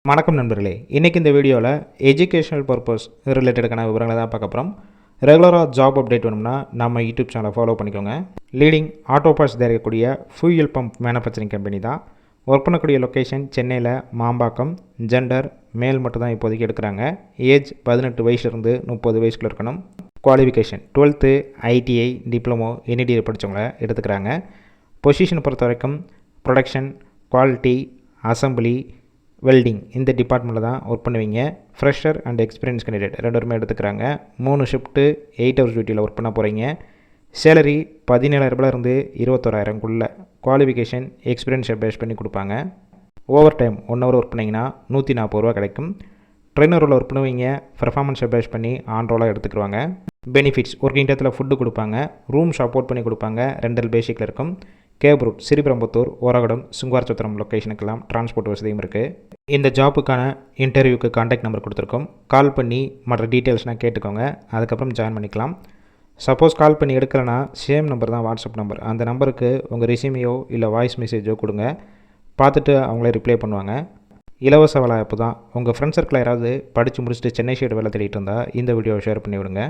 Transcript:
வணக்கம் நண்பர்களே, இன்றைக்கி இந்த வீடியோவில் எஜுகேஷனல் பர்பஸ் ரிலேட்டடுக்கான விவரங்களை தான் பார்க்க போகிறோம். ரெகுலராக ஜாப் அப்டேட் வேணும்னா நம்ம யூடியூப் சேனலை ஃபாலோ பண்ணிக்கோங்க. லீடிங் ஆட்டோ பார்ட்ஸ் தயாரிக்கக்கூடிய ஃபியூயல் பம்ப் மேனுஃபேக்சரிங் கம்பெனி தான். ஒர்க் பண்ணக்கூடிய லொக்கேஷன் சென்னையில் மாம்பாக்கம். ஜெண்டர் மேல் மட்டும் தான் இப்போதைக்கு எடுக்கிறாங்க. ஏஜ் 18 வயசுலேருந்து 30 வயசுக்குள்ள இருக்கணும். Qualification 12th ITI diploma NED படித்தவங்கள எடுத்துக்கிறாங்க. பொசிஷனை பொறுத்த வரைக்கும் ப்ரொடக்ஷன், குவாலிட்டி, அசம்பிளி, வெல்டிங் இந்த டிபார்ட்மெண்ட்டில் தான் ஒர்க் பண்ணுவீங்க. ஃப்ரெஷர் அண்ட் எக்ஸ்பீரியன்ஸ் கேண்டிடேட் ரெண்டுமே எடுத்துக்கிறாங்க. 3 ஷிஃப்ட்டு 8 ஹவர்ஸ் டியூட்டியில் ஒர்க் பண்ண போகிறீங்க. சேலரி 17,000 21,000 குவாலிஃபிகேஷன் எக்ஸ்பீரியன்ஸை பேஸ் பண்ணி கொடுப்பாங்க. ஓவர் டைம் 1 ஹவர் ஒர்க் பண்ணிங்கன்னா 140 ரூபா கிடைக்கும். ட்ரெயினர் ரோல் ஒர்க் பண்ணுவீங்க. பெர்ஃபார்மன்ஸை பேஸ் பண்ணி ஆன் ரோலாக எடுத்துக்கிடுவாங்க. பெனிஃபிட்ஸ் ஒர்க்கிங் டயத்தில் ஃபுட்டு கொடுப்பாங்க. ரூம் சப்போர்ட் பண்ணி கொடுப்பாங்க. ரெண்டல் பேசிக்கில் இருக்கும். கேப் ரூட் ஸ்ரீபெரும்புத்தூர், ஓரகடம், சுங்குவார்சத்திரம் லொக்கேஷனுக்கெல்லாம் டிரான்ஸ்போர்ட் வசதியும் இருக்குது. இந்த ஜாப்புக்கான இன்டர்வியூக்கு கான்டாக்ட் நம்பர் கொடுத்துருக்கோம். கால் பண்ணி மற்ற டீட்டெயில்ஸ்னால் கேட்டுக்கோங்க. அதுக்கப்புறம் ஜாயின் பண்ணிக்கலாம். சப்போஸ் கால் பண்ணி எடுக்கலைன்னா சேம் நம்பர் தான் வாட்ஸ்அப் நம்பர். அந்த நம்பருக்கு உங்கள் ரெஸ்யூமையோ இல்லை வாய்ஸ் மெசேஜோ கொடுங்க. பார்த்துட்டு அவங்களே ரிப்ளை பண்ணுவாங்க. இலவச வேலை தான். உங்கள் ஃப்ரெண்ட்ஸ் சர்க்கிள் யாராவது படித்து முடிச்சுட்டு சென்னை சைடு வேலை தேடிட்டு இருந்தால் இந்த வீடியோவை ஷேர் பண்ணி விடுங்க.